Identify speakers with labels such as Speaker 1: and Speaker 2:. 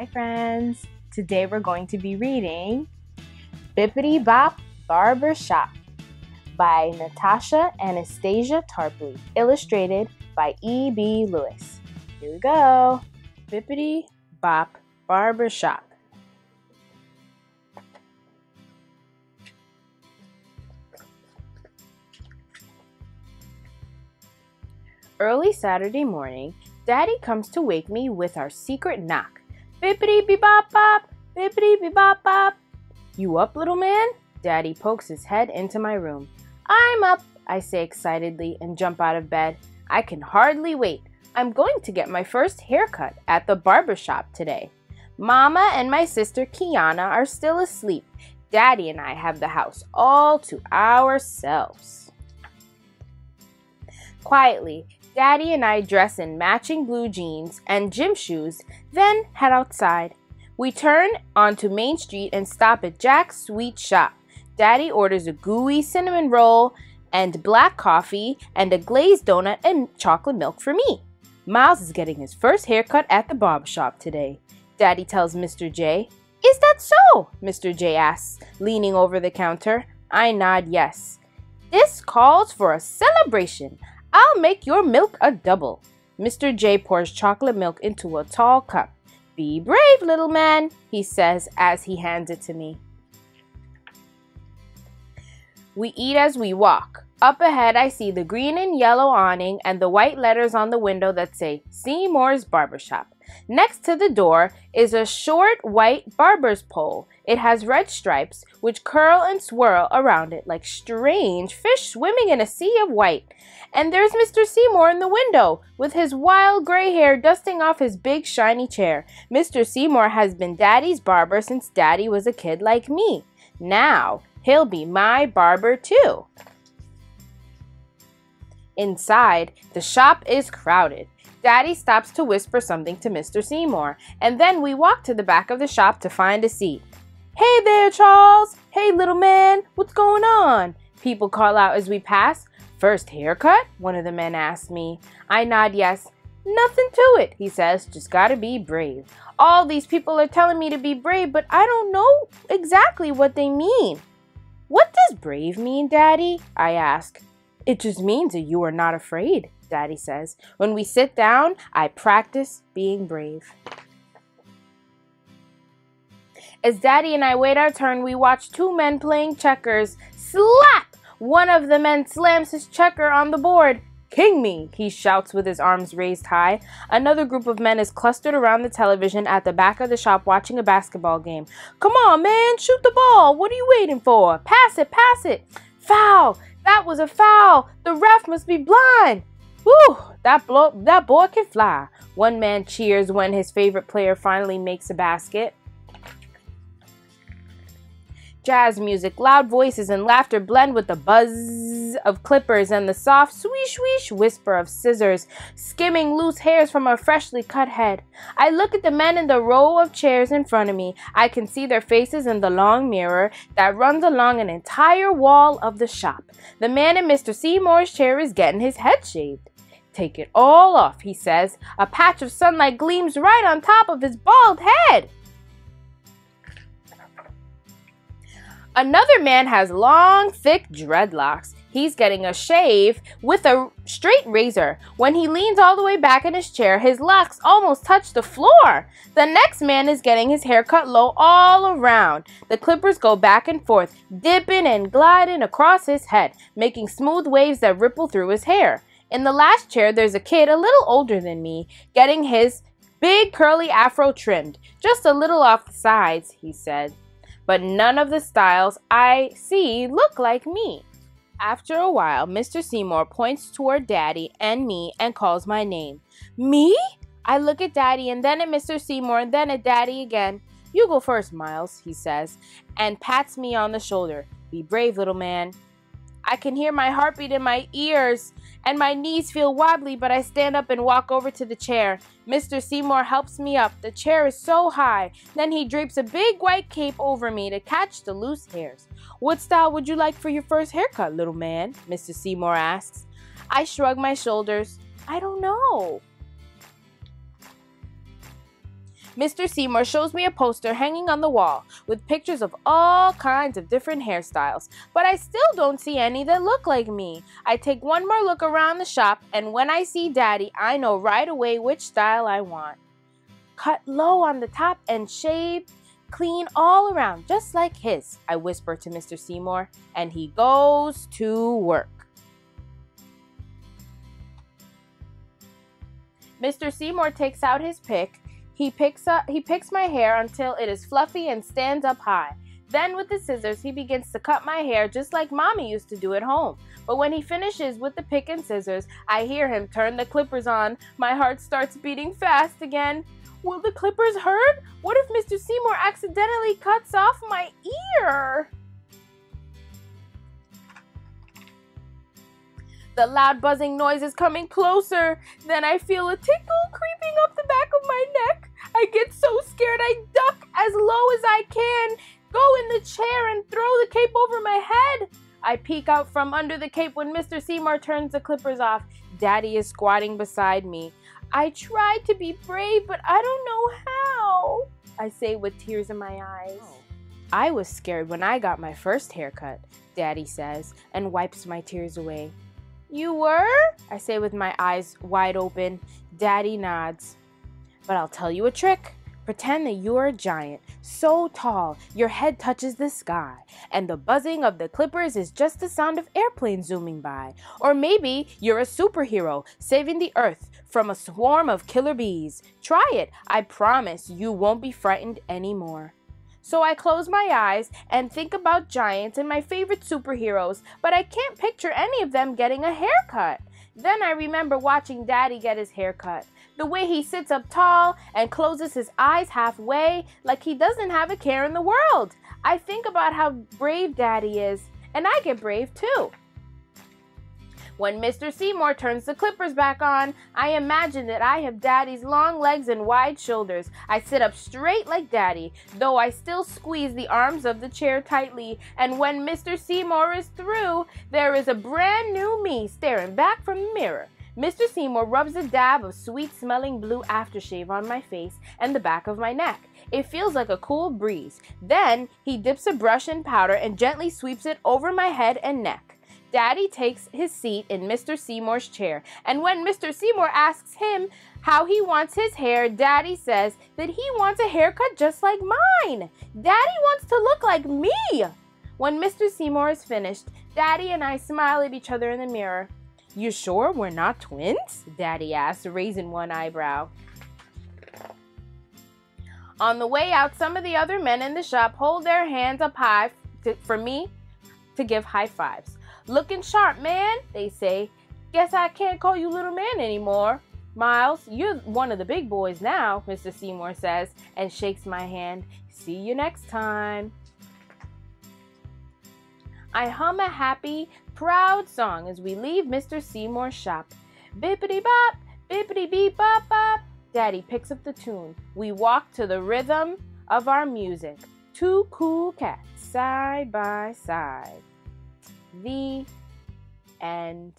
Speaker 1: Hi friends! Today we're going to be reading Bippity Bop Barbershop by Natasha, Anastasia, Tarpley, illustrated by E.B. Lewis. Here we go! Bippity Bop Barbershop. Early Saturday morning, Daddy comes to wake me with our secret knock. Bippity bop bop, bippity bop bop. You up, little man? Daddy pokes his head into my room. I'm up, I say excitedly and jump out of bed. I can hardly wait. I'm going to get my first haircut at the barbershop today. Mama and my sister Kiana are still asleep. Daddy and I have the house all to ourselves. Quietly, Daddy and I dress in matching blue jeans and gym shoes, then head outside. We turn onto Main Street and stop at Jack's Sweet Shop. Daddy orders a gooey cinnamon roll and black coffee and a glazed donut and chocolate milk for me. Miles is getting his first haircut at the barbershop today. Daddy tells Mr. J. Is that so? Mr. J asks, leaning over the counter. I nod yes. This calls for a celebration. I'll make your milk a double. Mr. J pours chocolate milk into a tall cup. Be brave, little man, he says as he hands it to me. We eat as we walk. Up ahead, I see the green and yellow awning and the white letters on the window that say Seymour's Barbershop. Next to the door is a short white barber's pole. It has red stripes which curl and swirl around it like strange fish swimming in a sea of white. And there's Mr. Seymour in the window with his wild gray hair dusting off his big shiny chair. Mr. Seymour has been Daddy's barber since Daddy was a kid like me. Now he'll be my barber too. Inside, the shop is crowded. Daddy stops to whisper something to Mr. Seymour, and then we walk to the back of the shop to find a seat. Hey there, Charles! Hey, little man! What's going on? People call out as we pass. First haircut? One of the men asks me. I nod yes. Nothing to it, he says. Just gotta be brave. All these people are telling me to be brave, but I don't know exactly what they mean. What does brave mean, Daddy? I ask. It just means that you are not afraid, Daddy says. When we sit down, I practice being brave. As Daddy and I wait our turn, we watch two men playing checkers. Slap! One of the men slams his checker on the board. King me, he shouts with his arms raised high. Another group of men is clustered around the television at the back of the shop watching a basketball game. Come on, man, shoot the ball. What are you waiting for? Pass it, pass it. Foul! That was a foul. The ref must be blind. Whew, that boy can fly. One man cheers when his favorite player finally makes a basket. Jazz music, loud voices, and laughter blend with the buzz of clippers and the soft swish swish whisper of scissors skimming loose hairs from a freshly cut head. I look at the men in the row of chairs in front of me. I can see their faces in the long mirror that runs along an entire wall of the shop. The man in Mr. Seymour's chair is getting his head shaved. Take it all off, he says. A patch of sunlight gleams right on top of his bald head. Another man has long, thick dreadlocks. He's getting a shave with a straight razor. When he leans all the way back in his chair, his locks almost touch the floor. The next man is getting his hair cut low all around. The clippers go back and forth, dipping and gliding across his head, making smooth waves that ripple through his hair. In the last chair, there's a kid a little older than me, getting his big curly afro trimmed, just a little off the sides, he said. But none of the styles I see look like me. After a while, Mr. Seymour points toward Daddy and me and calls my name. Me? I look at Daddy and then at Mr. Seymour and then at Daddy again. You go first, Miles, he says, and pats me on the shoulder. Be brave, little man. I can hear my heartbeat in my ears, and my knees feel wobbly, but I stand up and walk over to the chair. Mr. Seymour helps me up. The chair is so high. Then he drapes a big white cape over me to catch the loose hairs. What style would you like for your first haircut, little man? Mr. Seymour asks. I shrug my shoulders. I don't know. Mr. Seymour shows me a poster hanging on the wall with pictures of all kinds of different hairstyles, but I still don't see any that look like me. I take one more look around the shop, and when I see Daddy, I know right away which style I want. Cut low on the top and shave clean all around, just like his, I whisper to Mr. Seymour, and he goes to work. Mr. Seymour takes out his pick. He picks my hair until it is fluffy and stands up high. Then with the scissors, he begins to cut my hair just like Mommy used to do at home. But when he finishes with the pick and scissors, I hear him turn the clippers on. My heart starts beating fast again. Will the clippers hurt? What if Mr. Seymour accidentally cuts off my ear? The loud buzzing noise is coming closer. Then I feel a tickle creeping up the back of my neck. I get so scared I duck as low as I can, go in the chair and throw the cape over my head. I peek out from under the cape when Mr. Seymour turns the clippers off. Daddy is squatting beside me. I tried to be brave, but I don't know how, I say with tears in my eyes. I was scared when I got my first haircut, Daddy says, and wipes my tears away. You were? I say with my eyes wide open. Daddy nods. But I'll tell you a trick. Pretend that you're a giant, so tall your head touches the sky, and the buzzing of the clippers is just the sound of airplanes zooming by. Or maybe you're a superhero saving the earth from a swarm of killer bees. Try it. I promise you won't be frightened anymore. So I close my eyes and think about giants and my favorite superheroes, but I can't picture any of them getting a haircut. Then I remember watching Daddy get his haircut. The way he sits up tall and closes his eyes halfway like he doesn't have a care in the world. I think about how brave Daddy is, and I get brave too. When Mr. Seymour turns the clippers back on, I imagine that I have Daddy's long legs and wide shoulders. I sit up straight like Daddy, though I still squeeze the arms of the chair tightly. And when Mr. Seymour is through, there is a brand new me staring back from the mirror. Mr. Seymour rubs a dab of sweet-smelling blue aftershave on my face and the back of my neck. It feels like a cool breeze. Then he dips a brush in powder and gently sweeps it over my head and neck. Daddy takes his seat in Mr. Seymour's chair, and when Mr. Seymour asks him how he wants his hair, Daddy says that he wants a haircut just like mine. Daddy wants to look like me. When Mr. Seymour is finished, Daddy and I smile at each other in the mirror. You sure we're not twins? Daddy asks, raising one eyebrow. On the way out, some of the other men in the shop hold their hands up high for me to give high fives. Looking sharp, man, they say. Guess I can't call you little man anymore. Miles, you're one of the big boys now, Mr. Seymour says, and shakes my hand. See you next time. I hum a happy, proud song as we leave Mr. Seymour's shop. Bippity bop, bippity beep bop bop. Daddy picks up the tune. We walk to the rhythm of our music. Two cool cats side by side. The end.